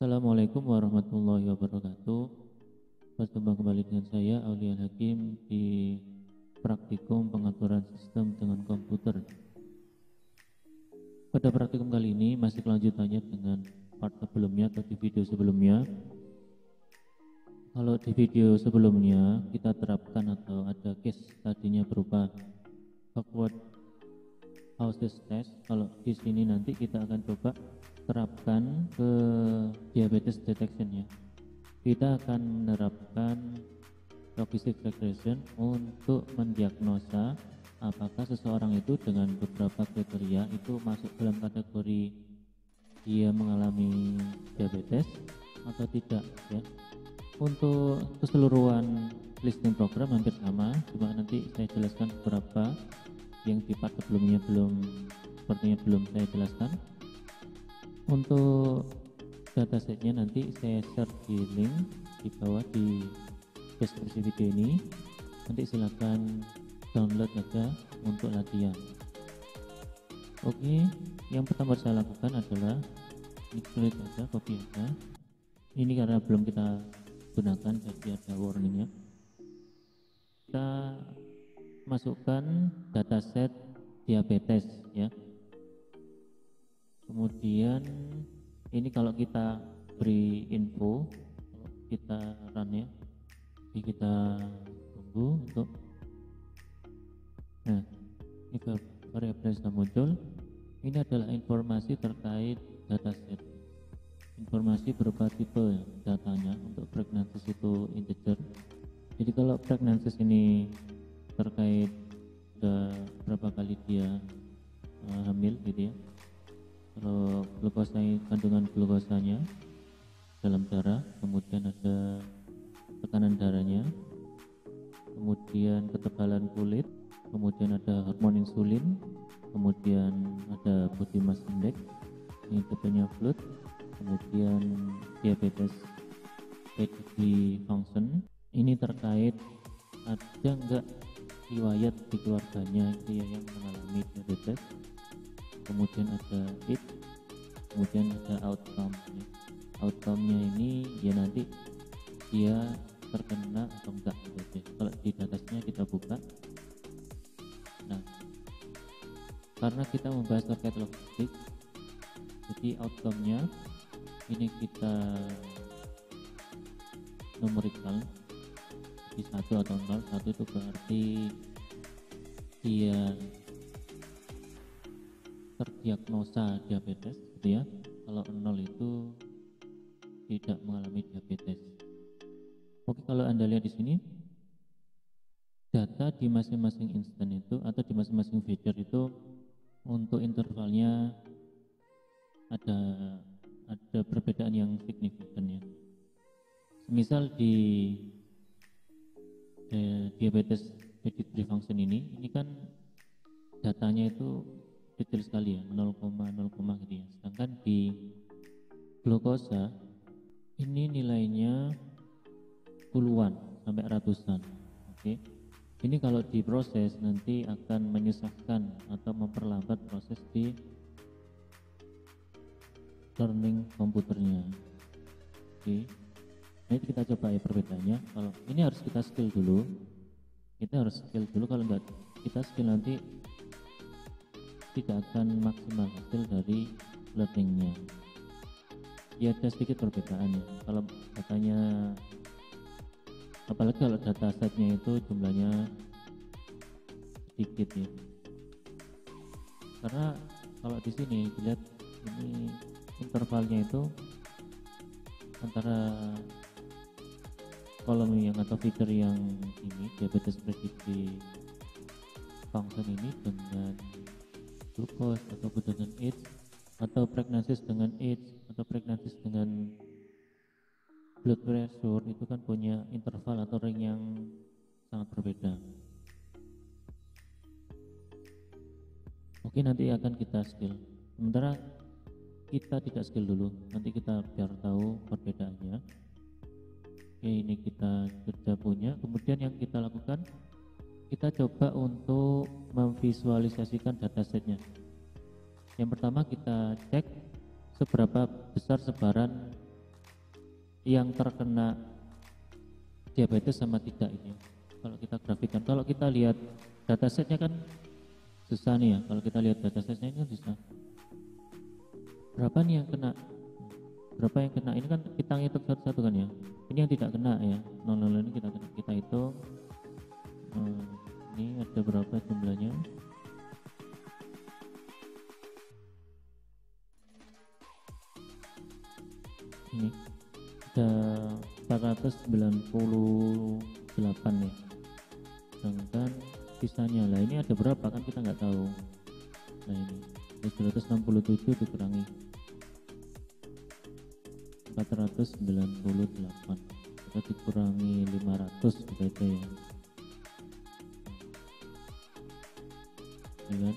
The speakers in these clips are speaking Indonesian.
Assalamualaikum warahmatullahi wabarakatuh. Berjumpa kembali dengan saya Aulia Hakim di praktikum pengaturan sistem dengan komputer. Pada praktikum kali ini masih kelanjutannya dengan part sebelumnya atau di video sebelumnya. Kalau di video sebelumnya kita terapkan atau ada case tadinya berupa backward houses test. Kalau di sini nanti kita akan coba terapkan ke diabetes detection ya. Kita akan menerapkan logistic regression untuk mendiagnosa apakah seseorang itu dengan beberapa kriteria itu masuk dalam kategori dia mengalami diabetes atau tidak ya. Untuk keseluruhan listing program hampir sama, cuma nanti saya jelaskan beberapa yang di part sebelumnya sepertinya belum saya jelaskan. Untuk datasetnya nanti saya share di link di bawah di deskripsi video ini. Nanti silakan download aja untuk latihan. Oke, yang pertama saya lakukan adalah create aja, copy aja. Ini karena belum kita gunakan jadi ada warningnya. Kita masukkan dataset diabetes ya. Kemudian ini kalau kita beri info, kita run ya, jadi kita tunggu untuk ini variabel sudah muncul. Ini adalah informasi terkait dataset, informasi berupa tipe datanya. Untuk pregnancies itu integer, jadi kalau pregnancies ini terkait berapa kali dia hamil gitu ya. Kalau glukosa, kandungan glukosanya dalam darah, kemudian ada tekanan darahnya, kemudian ketebalan kulit, kemudian ada hormon insulin, kemudian ada body mass index, ini tipenya blood, kemudian diabetes kidney function. Ini terkait ada enggak riwayat di keluarganya itu ya yang mengalami diabetes. Kemudian ada it, kemudian ada outcome. Outcome-nya ini ya nanti dia terkena atau enggak gitu. Kalau di datasnya kita buka. Nah, karena kita membahas terkait logistik, jadi outcome-nya ini kita numerical di 1 atau 0. 1 itu berarti dia terdiagnosa diabetes gitu ya. Kalau 0 itu tidak mengalami diabetes. Oke, kalau Anda lihat di sini data di masing-masing instan itu atau di masing-masing feature itu untuk intervalnya ada perbedaan yang signifikan ya. Misal di diabetes kidney function ini kan datanya itu kecil sekali ya, 0,0 gitu ya. Sedangkan di glukosa ini nilainya puluhan sampai ratusan. Oke. Ini kalau diproses nanti akan menyusahkan atau memperlambat proses di learning komputernya. Oke. Nah, ini kita coba ya perbedaannya. Kalau ini harus kita skill dulu. Kita harus skill dulu, kalau enggak kita skill nanti tidak akan maksimal hasil dari learningnya. Ya ada sedikit perbedaan ya. Kalau datanya, apalagi kalau data setnya itu jumlahnya sedikit ya. Karena kalau di sini dilihat ini intervalnya itu antara kolom yang atau fitur yang ini diabetes predictive function ini dengan glucose atau dengan age, atau pregnancies dengan age, atau pregnancies dengan blood pressure, itu kan punya interval atau range yang sangat berbeda. Oke, nanti akan kita skill. Sementara kita tidak skill dulu, nanti kita biar tahu perbedaannya. Oke, ini kita sudah punya. Kemudian yang kita lakukan, kita coba untuk memvisualisasikan datasetnya. Yang pertama kita cek seberapa besar sebaran yang terkena diabetes sama tidak ini. Kalau kita grafikan, kalau kita lihat datasetnya kan susah nih ya. Kalau kita lihat datasetnya ini kan susah. Berapa nih yang kena? Berapa yang kena? Ini kan kita hitung satu-satu kan ya. Ini yang tidak kena ya. 00 ini kita hitung. Ini ada berapa jumlahnya? Ini ada 498 nih. Sedangkan sisanya lah ini ada berapa kan kita nggak tahu. Nah ini 267 dikurangi 498, kita dikurangi 500 gitu aja ya. Ya kan?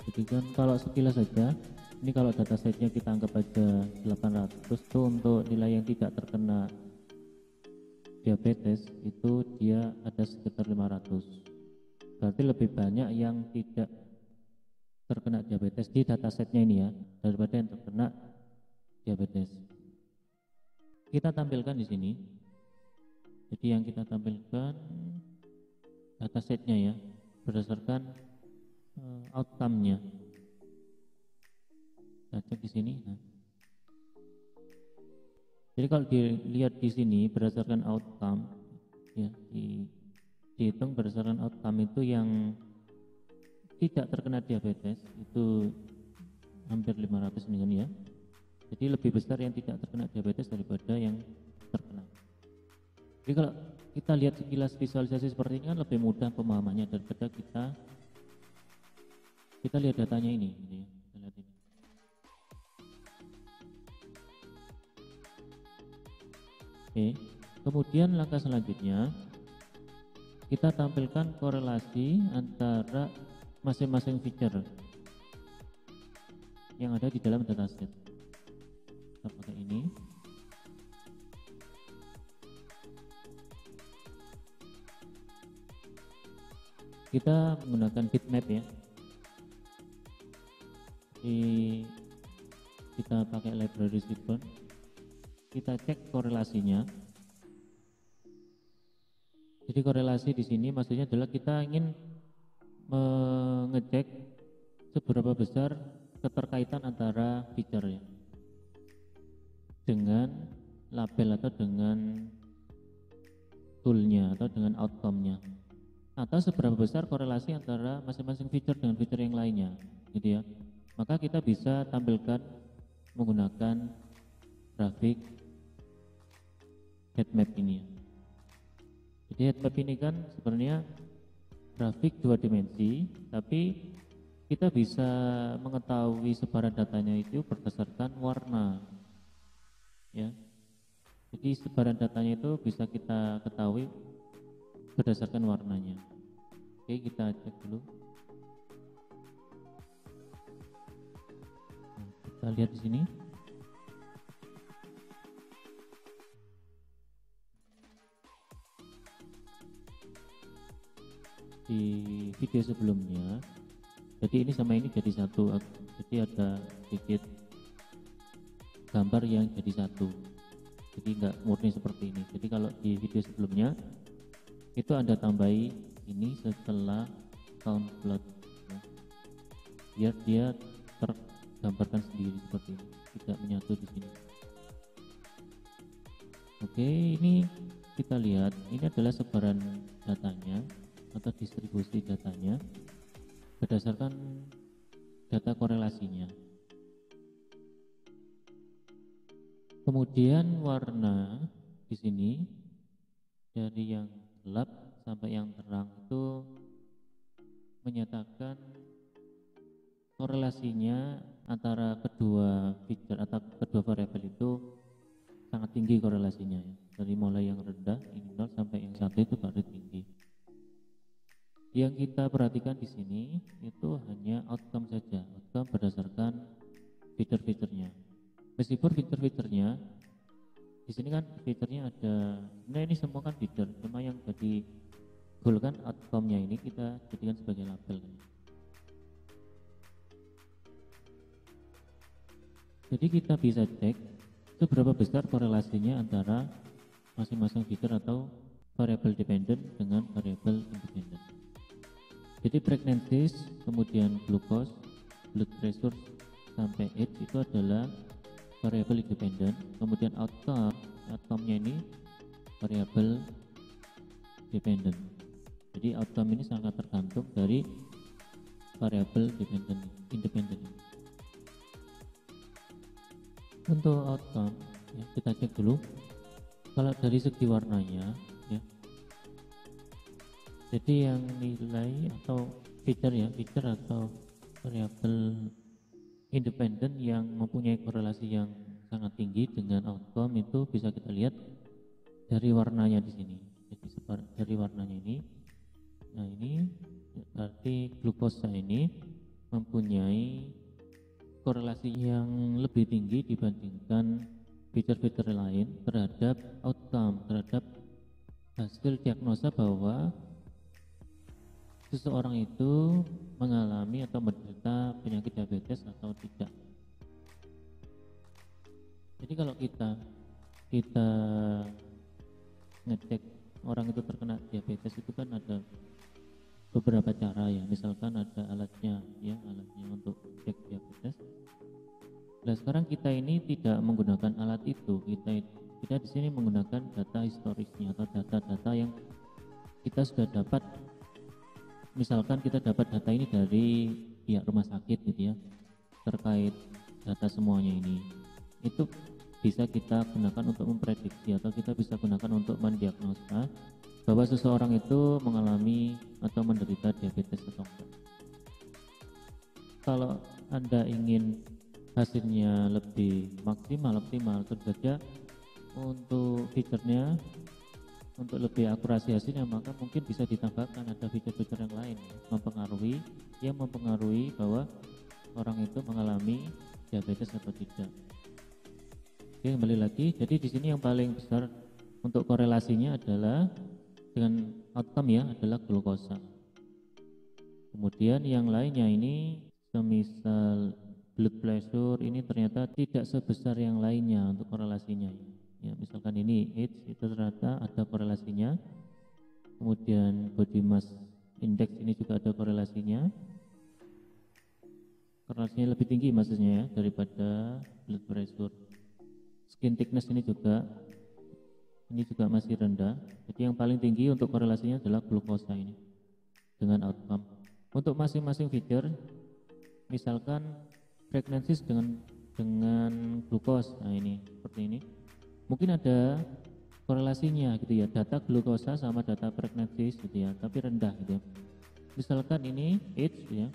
Jadi kan kalau sekilas saja, ini kalau datasetnya kita anggap aja 800 tuh untuk nilai yang tidak terkena diabetes itu dia ada sekitar 500. Berarti lebih banyak yang tidak terkena diabetes di datasetnya ini ya daripada yang terkena diabetes. Kita tampilkan di sini. Jadi yang kita tampilkan datasetnya ya berdasarkan outcome-nya. Kita cek di sini. Nah. Jadi kalau dilihat di sini berdasarkan outcome ya dihitung berdasarkan outcome itu yang tidak terkena diabetes itu hampir 500 ini kan ya. Jadi lebih besar yang tidak terkena diabetes daripada yang terkena. Jadi kalau kita lihat sekilas visualisasi seperti ini kan lebih mudah pemahamannya daripada kita lihat datanya ini gitu ya. Kita lihat ini. Oke, kemudian langkah selanjutnya kita tampilkan korelasi antara masing-masing feature yang ada di dalam dataset. Kita pakai ini. Kita menggunakan bitmap ya. Kita pakai library Seaborn. Kita cek korelasinya. Jadi korelasi di sini maksudnya adalah kita ingin mengecek seberapa besar keterkaitan antara feature ya dengan label atau dengan toolnya atau dengan outcome-nya, atau seberapa besar korelasi antara masing-masing feature dengan feature yang lainnya gitu ya. Maka kita bisa tampilkan menggunakan grafik heat map ini ya. Jadi heat map ini kan sebenarnya grafik 2 dimensi, tapi kita bisa mengetahui sebaran datanya itu berdasarkan warna ya. Jadi sebaran datanya itu bisa kita ketahui berdasarkan warnanya. Oke, kita cek dulu. Kita lihat di sini. Di video sebelumnya, jadi ini sama ini jadi satu, jadi ada sedikit gambar yang jadi satu, jadi nggak murni seperti ini. Jadi kalau di video sebelumnya itu Anda tambahi ini setelah count plot ya, biar dia tergambarkan sendiri seperti ini, tidak menyatu di sini. Oke, ini kita lihat ini adalah sebaran datanya atau distribusi datanya berdasarkan data korelasinya. Kemudian warna di sini dari yang gelap sampai yang terang itu menyatakan korelasinya antara kedua feature atau kedua variabel itu sangat tinggi korelasinya ya. Dari mulai yang rendah ini 0 sampai yang 1 itu baru tinggi. Yang kita perhatikan di sini itu hanya outcome saja, outcome berdasarkan fitur-fiturnya. Meskipun fitur-fiturnya di sini kan fiturnya ada, nah ini semua kan fitur, cuma yang jadi goal kan outcome-nya ini kita jadikan sebagai label. Jadi kita bisa cek seberapa besar korelasinya antara masing-masing feature atau variable dependent dengan variable independent. Jadi pregnancies, kemudian glucose, blood pressure sampai age itu adalah variable independent, kemudian outcome-nya ini variable dependent. Jadi outcome ini sangat tergantung dari variable independent. Untuk outcome ya, kita cek dulu. Kalau dari segi warnanya ya, jadi yang nilai atau feature atau variable independent yang mempunyai korelasi yang sangat tinggi dengan outcome itu bisa kita lihat dari warnanya di sini. Jadi dari warnanya ini, nah ini berarti glukosa ini mempunyai korelasi yang lebih tinggi dibandingkan fitur-fitur lain terhadap outcome, terhadap hasil diagnosa bahwa seseorang itu mengalami atau menderita penyakit diabetes atau tidak. Jadi kalau kita ngecek orang itu terkena diabetes itu kan ada beberapa cara ya, misalkan ada alatnya untuk cek diabetes. Nah sekarang kita ini tidak menggunakan alat itu, kita di sini menggunakan data historisnya atau data-data yang kita sudah dapat. Misalkan kita dapat data ini dari pihak rumah sakit gitu ya, terkait data semuanya ini, itu bisa kita gunakan untuk memprediksi atau kita bisa gunakan untuk mendiagnosa bahwa seseorang itu mengalami atau menderita diabetes atau enggak. Kalau Anda ingin hasilnya lebih maksimal tentu saja untuk fiturnya, untuk lebih akurasi hasilnya, maka mungkin bisa ditambahkan ada fitur-fitur yang lain yang mempengaruhi bahwa orang itu mengalami diabetes atau tidak. Oke, kembali lagi. Jadi di sini yang paling besar untuk korelasinya adalah dengan outcome ya, adalah glukosa. Kemudian yang lainnya ini semisal blood pressure ini ternyata tidak sebesar yang lainnya untuk korelasinya. Ya, misalkan ini age itu ternyata ada korelasinya. Kemudian body mass index ini juga ada korelasinya. Korelasinya lebih tinggi maksudnya ya daripada blood pressure. Skin thickness ini juga masih rendah. Jadi yang paling tinggi untuk korelasinya adalah glukosa ini dengan outcome. Untuk masing-masing feature, misalkan pregnancies dengan glukos, nah ini seperti ini. Mungkin ada korelasinya gitu ya, data glukosa sama data pregnancies gitu ya, tapi rendah gitu ya. Misalkan ini age ya,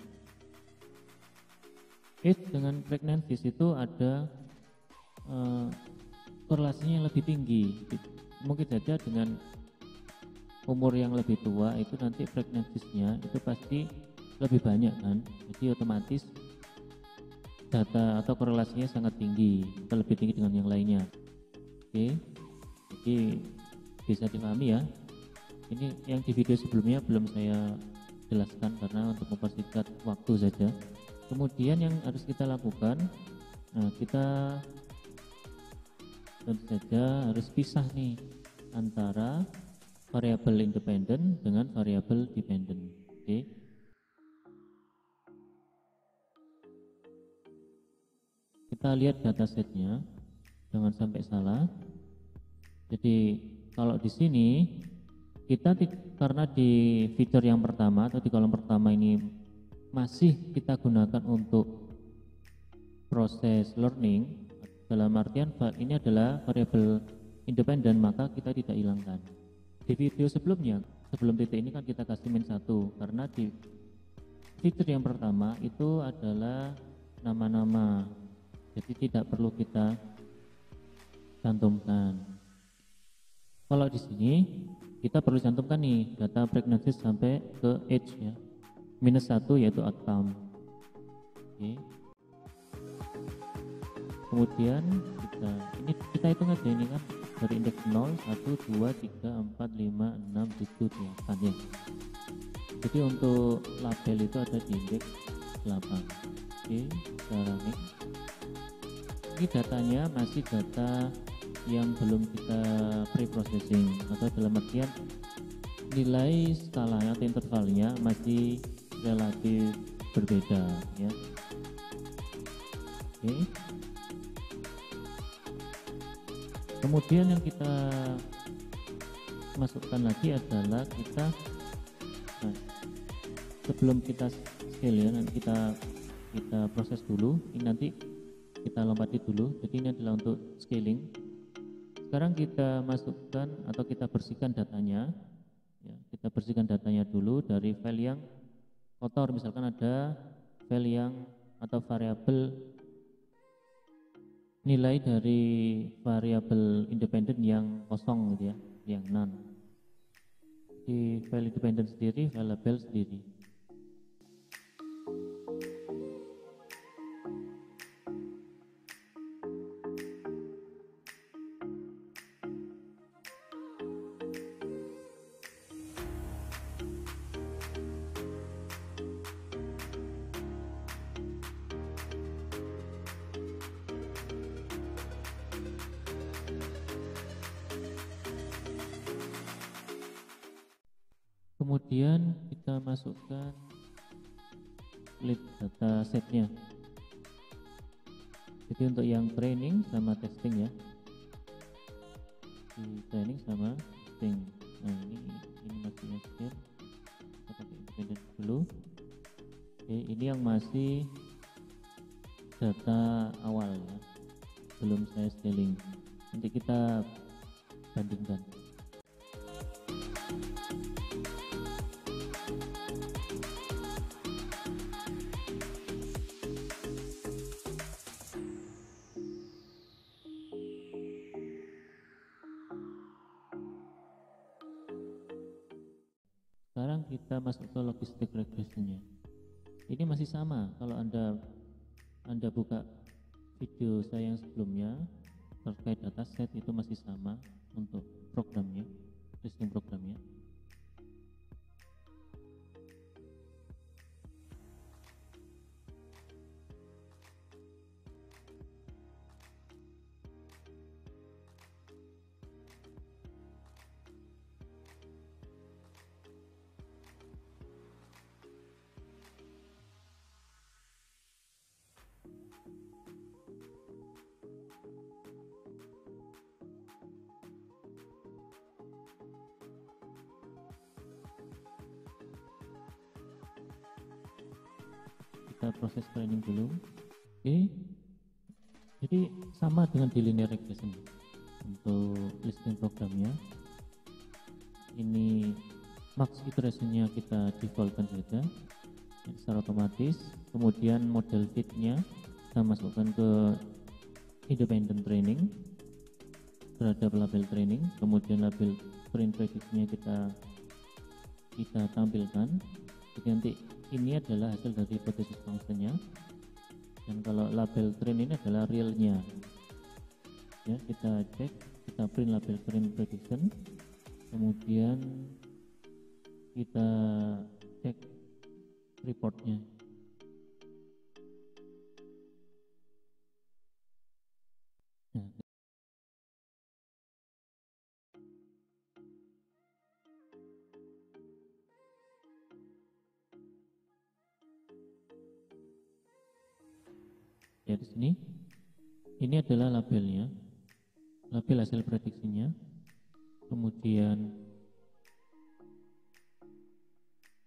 age dengan pregnancies itu ada korelasinya yang lebih tinggi. Mungkin saja dengan umur yang lebih tua itu nanti pregnancies-nya itu pasti lebih banyak kan, jadi otomatis data atau korelasinya sangat tinggi atau lebih tinggi dengan yang lainnya. Oke, jadi bisa dipahami ya. Ini yang di video sebelumnya belum saya jelaskan karena untuk mempersingkat waktu saja. Kemudian yang harus kita lakukan, nah kita tentu saja harus pisah nih antara variabel independen dengan variabel dependent. Oke. Kita lihat datasetnya, jangan sampai salah. Jadi kalau di sini kita karena di fitur yang pertama atau di kolom pertama ini masih kita gunakan untuk proses learning, dalam artian ini adalah variabel independen, maka kita tidak hilangkan. Di video sebelumnya, sebelum titik ini kan kita kasih -1 karena di fitur yang pertama itu adalah nama-nama, jadi tidak perlu kita cantumkan. Kalau di sini kita perlu cantumkan nih data pregnancy sampai ke age ya, -1 yaitu outcome. Oke. Kemudian kita hitung aja ini kan dari indeks 0, 1, 2, 3, 4, 5, 6, 7, 8 ya. Jadi untuk label itu ada di indeks 8. Oke, kita running. Ini datanya masih data yang belum kita pre-processing, atau dalam artian nilai skalanya atau intervalnya masih relatif berbeda ya. Oke. Kemudian yang kita masukkan lagi adalah kita sebelum kita scale ya, nanti kita proses dulu. Ini nanti kita lompati dulu. Jadi ini adalah untuk scaling. Sekarang kita masukkan atau kita bersihkan datanya ya, kita bersihkan datanya dulu dari file yang kotor. Misalkan ada file yang atau variabel nilai dari variabel independen yang kosong gitu ya, yang none. Di file independen sendiri, file label sendiri. Kemudian kita masukkan split data setnya. Jadi untuk yang training sama testing ya, di training sama testing. Nah ini masih share, kita pakai independen dulu. Oke, ini yang masih data awal ya, belum saya scaling. Nanti kita bandingkan. Sekarang kita masuk ke logistic regressionnya. Ini masih sama. Kalau anda buka video saya yang sebelumnya terkait dataset, itu masih sama untuk programnya, listing programnya. Kita proses training dulu. Oke, jadi sama dengan di linear regression untuk listing programnya. Ini max iterasinya kita defaultkan saja secara otomatis. Kemudian model fitnya kita masukkan ke independent training terhadap label training. Kemudian label print prediction-nya kita tampilkan. Jadi nanti ini adalah hasil dari hypothesis function-nya, dan kalau label train ini adalah realnya ya. Kita cek, kita print label print prediction, kemudian kita cek reportnya. Nah, ya di sini ini adalah labelnya, label hasil prediksinya. Kemudian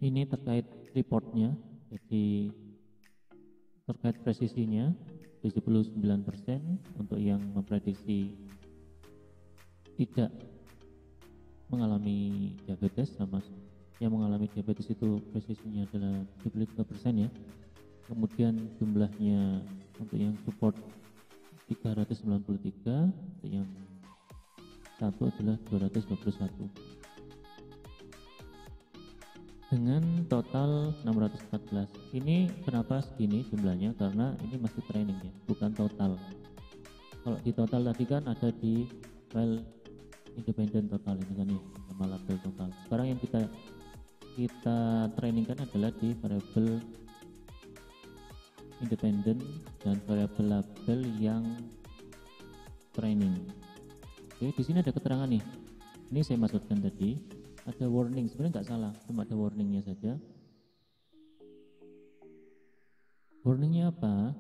ini terkait reportnya, jadi terkait presisinya 79% untuk yang memprediksi tidak mengalami diabetes, sama yang mengalami diabetes itu presisinya adalah 73% ya. Kemudian jumlahnya untuk yang support 393, untuk yang satu adalah 221 dengan total 614. Ini kenapa segini jumlahnya? Karena ini masih training ya, bukan total. Kalau di total tadi kan ada di file independent total ini kan ya, sama label total. Sekarang yang kita trainingkan adalah di variabel independen dan variabel label yang training. Oke, di sini ada keterangan nih. Ini saya masukkan tadi, ada warning, sebenarnya nggak salah, cuma ada warningnya saja. Warningnya apa?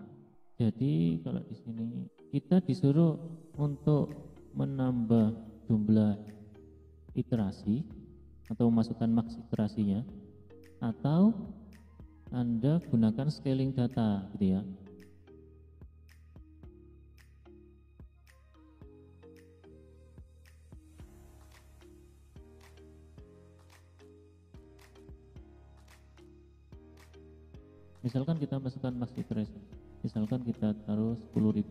Jadi kalau di sini kita disuruh untuk menambah jumlah iterasi atau memasukkan maks iterasinya, atau Anda gunakan scaling data gitu ya. Misalkan kita masukkan max iterasi, misalkan kita taruh 10.000.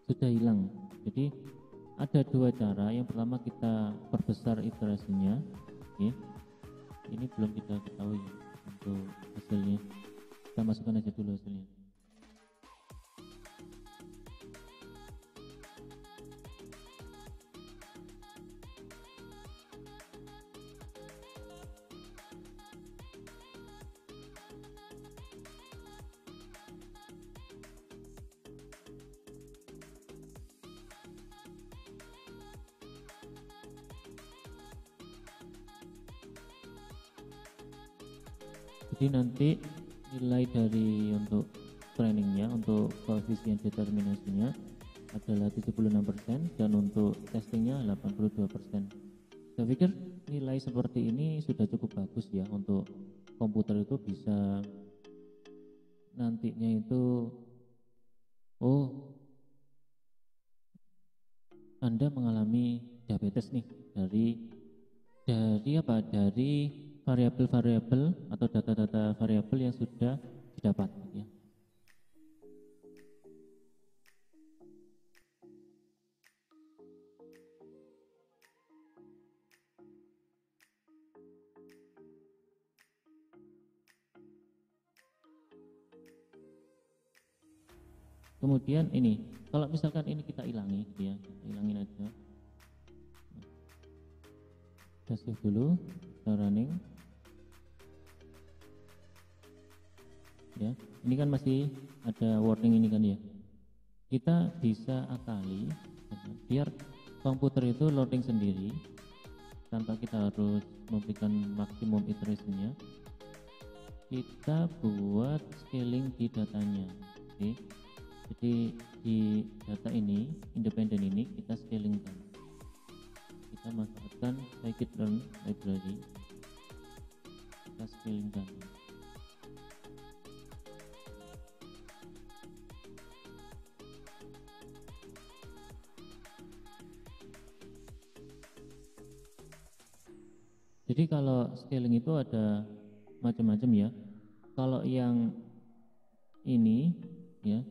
Sudah hilang. Jadi ada dua cara. Yang pertama kita perbesar iterasinya. Oke. Ini belum kita ketahui untuk hasilnya. Kita masukkan aja dulu hasilnya. Jadi nanti nilai dari untuk trainingnya, untuk koefisien determinasinya adalah 76% dan untuk testingnya 82%. Saya pikir nilai seperti ini sudah cukup bagus ya untuk komputer itu bisa nantinya itu, oh Anda mengalami diabetes nih dari variabel-variabel atau data-data variabel yang sudah didapat ya. Kemudian ini, kalau misalkan ini kita hilangi ya, kita hilangin aja. Kita save dulu, kita running. Ya, ini kan masih ada warning ini kan ya. Kita bisa akali biar komputer itu loading sendiri tanpa kita harus memberikan maksimum iterasinya. Kita buat scaling di datanya. Oke. Jadi di data ini, independen ini kita scalingkan. Kita manfaatkan scikit-learn library. Kita scalingkan. Jadi kalau scaling itu ada macam-macam ya. Kalau yang ini ya,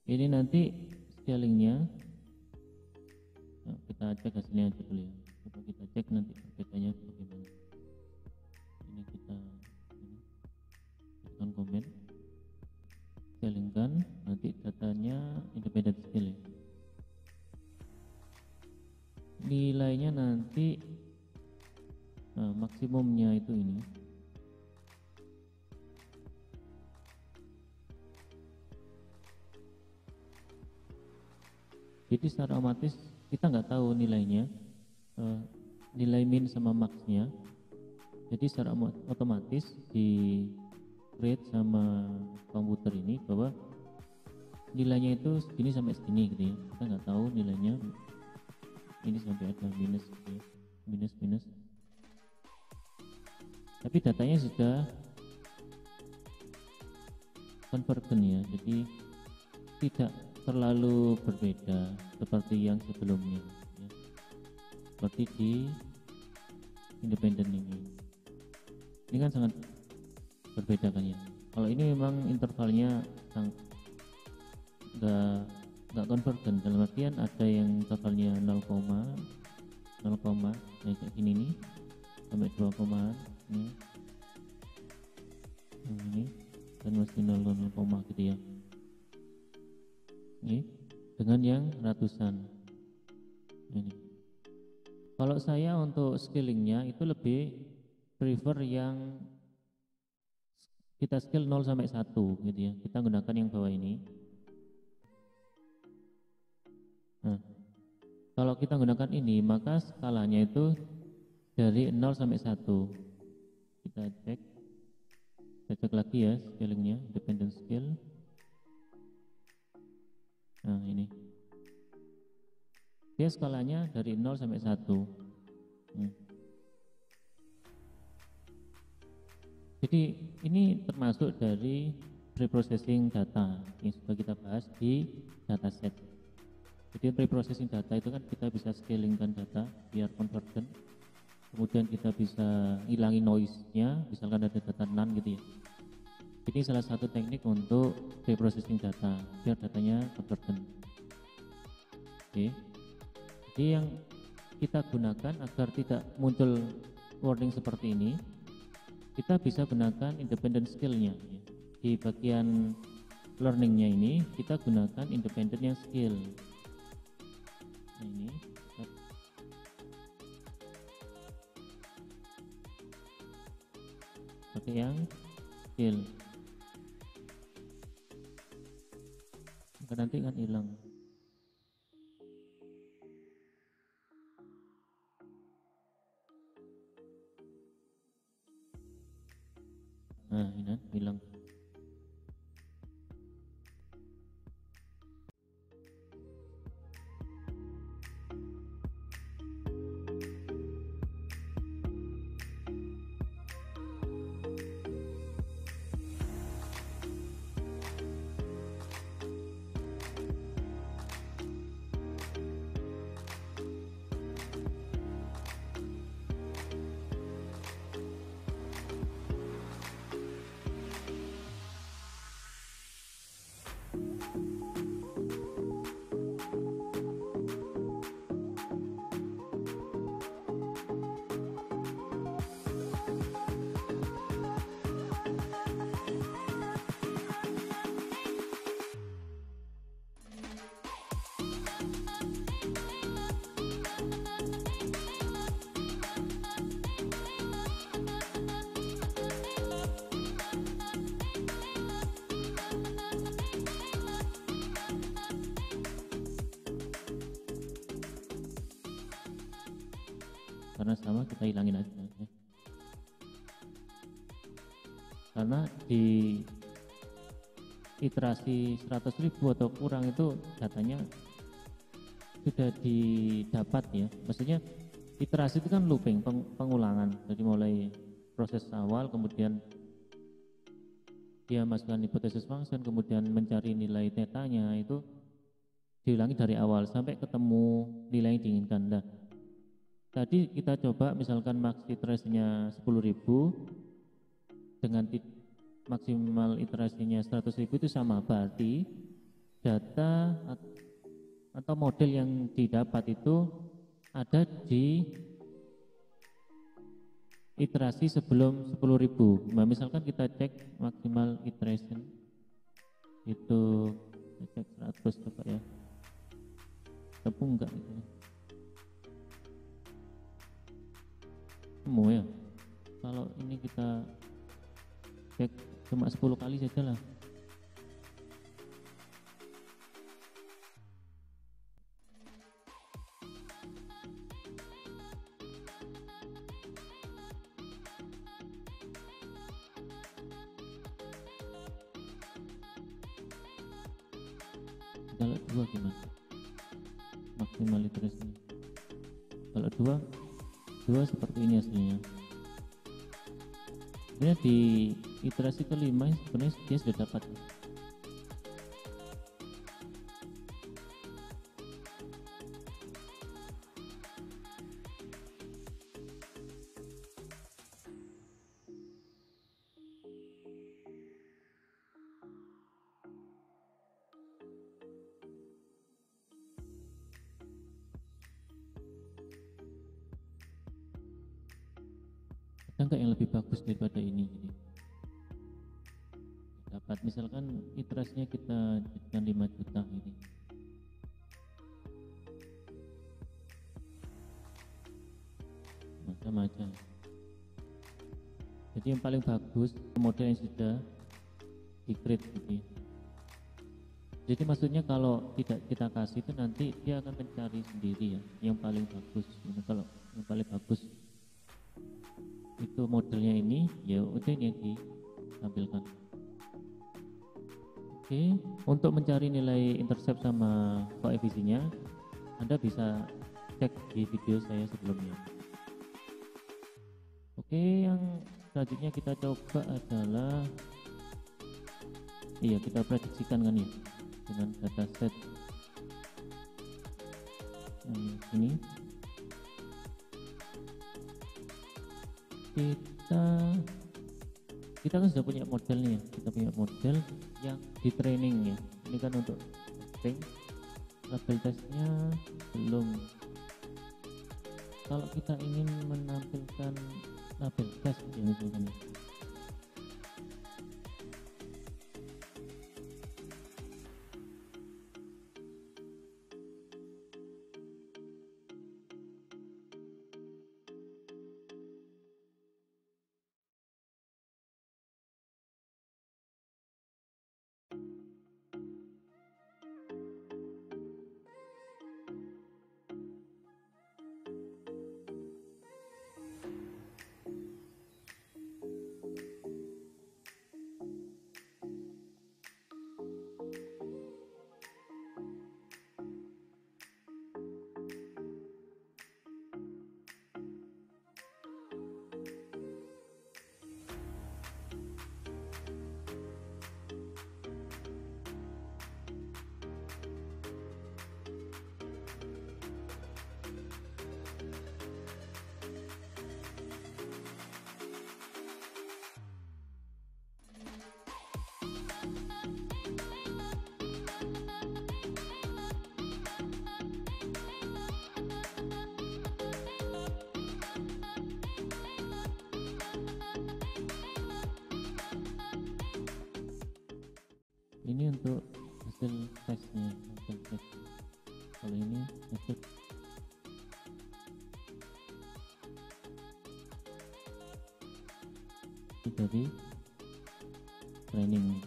ini nanti scalingnya, nah, kita cek hasilnya aja dulu ya. Coba kita cek nanti perbedaannya bagaimana. Ini kita berikan komen, scalingkan, nanti datanya independent scale ya. Nilainya nanti maksimumnya itu ini. Jadi secara otomatis kita nggak tahu nilainya, nilai min sama maxnya. Jadi secara otomatis di create sama komputer ini bahwa nilainya itu segini sampai segini gitu ya. Kita nggak tahu nilainya ini sampai ada minus gitu ya. minus. Tapi datanya sudah convergen ya. Jadi tidak terlalu berbeda seperti yang sebelumnya ya. Seperti di independen ini kan sangat berbeda kan ya. Kalau ini memang intervalnya nggak convergen, dalam artian ada yang intervalnya 0, kayak gini nih sampai 2, ini dan masih 0, gitu ya. Ini dengan yang ratusan ini. Kalau saya untuk skillingnya itu lebih prefer yang kita skill 0 sampai 1 gitu ya. Kita gunakan yang bawah ini. Nah, kalau kita gunakan ini maka skalanya itu dari 0 sampai 1. Kita cek lagi ya skillingnya, independent skill. Nah ini, dia skalanya dari 0 sampai 1. Jadi ini termasuk dari preprocessing data yang sudah kita bahas di dataset. Jadi preprocessing data itu kan kita bisa scalingkan data biar convergent, kemudian kita bisa hilangi noise-nya, misalkan ada data none gitu ya. Ini salah satu teknik untuk preprocessing data biar datanya convergent. Oke. Jadi yang kita gunakan agar tidak muncul warning seperti ini, kita bisa gunakan independent skill-nya. Di bagian learning-nya ini kita gunakan independent yang skill. Nah, ini pakai yang skill. Nanti kan hilang. Nah, ini hilang. Karena sama kita hilangin aja ya. Karena di iterasi 100.000 atau kurang itu datanya sudah didapat ya. Maksudnya iterasi itu kan looping, pengulangan. Jadi mulai proses awal, kemudian dia masukkan hipotesis function, kemudian mencari nilai tetanya, itu diulangi dari awal sampai ketemu nilai yang diinginkan. Nah, tadi kita coba misalkan max iterasinya 10.000 dengan maksimal iterasinya 100.000 itu sama, berarti data atau model yang didapat itu ada di iterasi sebelum 10.000. Nah, misalkan kita cek maksimal iteration itu cek 100 coba ya, tepung enggak gitu ya. Semua ya. Kalau ini kita cek cuma 10 kali saja lah. Kalau 2 gimana? Maksimal iterasi. Kalau 2 seperti ini hasilnya. Ini di iterasi kelima sebenarnya dia sudah dapat. Ada nggak yang lebih bagus daripada ini? Jadi dapat misalkan iterasinya kita jadikan 5 juta ini. sama aja. Jadi yang paling bagus model yang sudah di create gitu ya. Jadi maksudnya kalau tidak kita kasih itu nanti dia akan mencari sendiri ya yang paling bagus. Kalau yang paling bagus itu modelnya ini, ya udah ini yang ditampilkan. Oke, untuk mencari nilai intercept sama koefisiennya Anda bisa cek di video saya sebelumnya. Oke, yang selanjutnya kita coba adalah kita prediksikan kan ya dengan dataset ini. Kita kan sudah punya model nih ya, kita punya model yang di training ya. Ini kan untuk testing, label testnya belum. Kalau kita ingin menampilkan label test ya misalkan, ini untuk hasil tesnya, hasil tes. Kalau ini hasil dari training.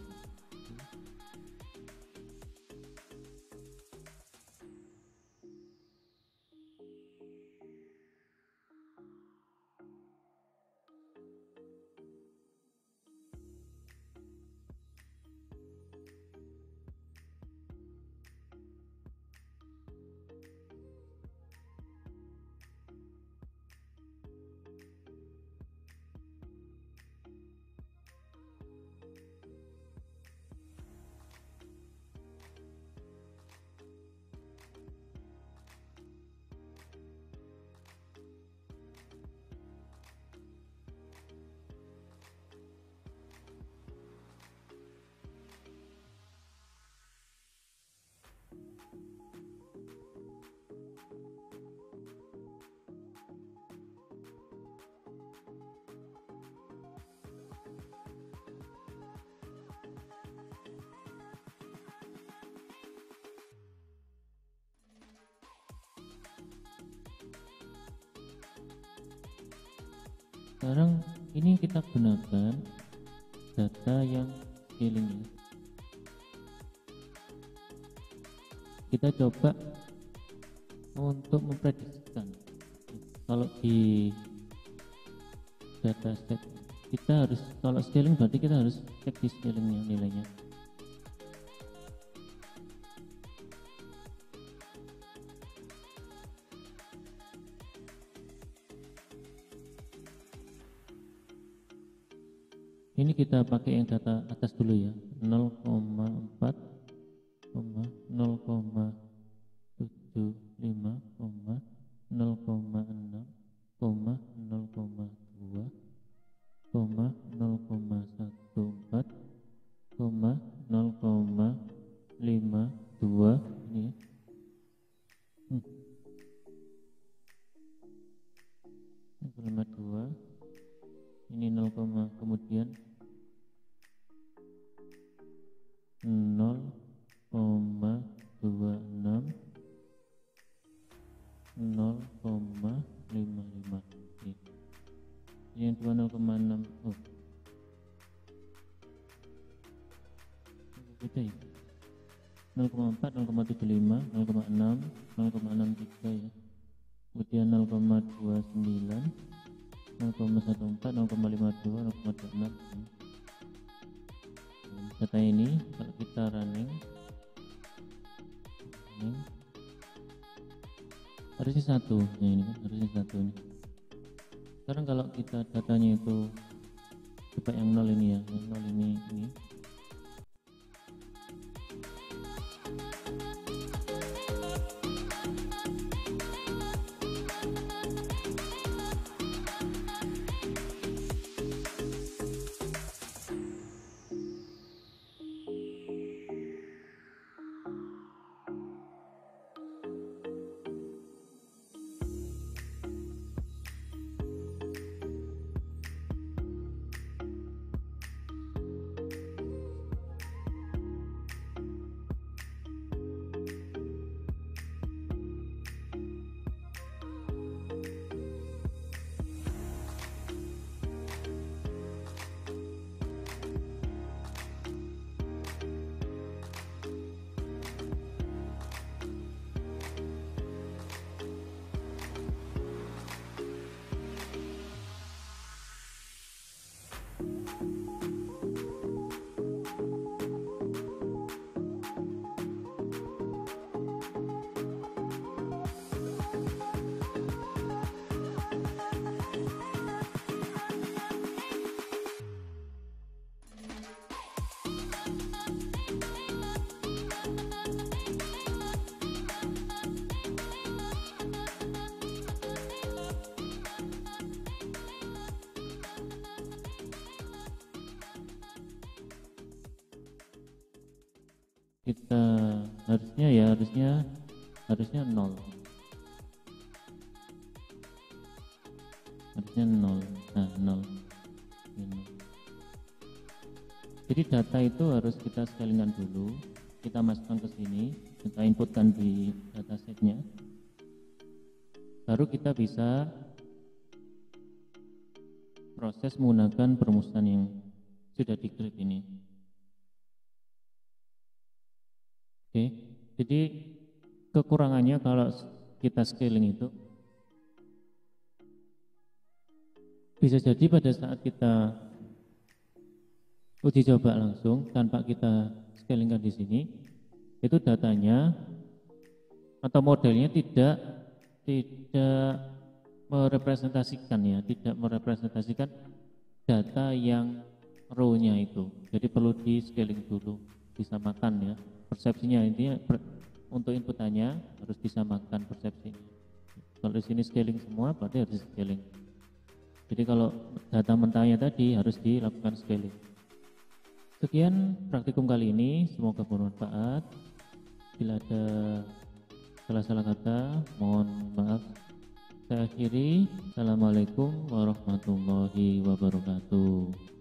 Sekarang ini kita gunakan data yang scaling. Kita coba untuk memprediksikan. Kalau di dataset kita harus, kalau scaling berarti kita harus cek di scalingnya nilainya. Ini kita pakai yang data atas dulu ya, 0,4, 0,75, 0,6, 0,2, 0,14, 0,52 ini ya. Ini 0, kemudian 0,26, 0,55 ini. 0,4, 0,75, 0,6, 0,63 ya. Kemudian 0,29, 0,14, 0,52, 0,26. Data ini kalau kita running harusnya satu, ya ini kan harusnya satu nih. Sekarang kalau kita datanya itu coba yang 0 ini ya, yang 0 ini kita harusnya 0. Harusnya 0. Nah, 0. Ini. Jadi data itu harus kita scalingkan dulu, kita masukkan ke sini, kita inputkan di datasetnya. Baru kita bisa proses menggunakan perumusan yang sudah di-create ini. Oke, jadi kekurangannya kalau kita scaling itu bisa jadi pada saat kita uji coba langsung tanpa kita scalingkan di sini, itu datanya atau modelnya tidak merepresentasikan ya, tidak merepresentasikan data yang row-nya itu. Jadi perlu di scaling dulu, disamakan ya. Persepsinya intinya untuk inputannya harus disamakan persepsinya. Kalau di sini scaling semua berarti harus scaling. Jadi kalau data mentahnya tadi harus dilakukan scaling. Sekian praktikum kali ini, semoga bermanfaat. Bila ada salah-salah kata, mohon maaf. Saya akhiri. Assalamualaikum warahmatullahi wabarakatuh.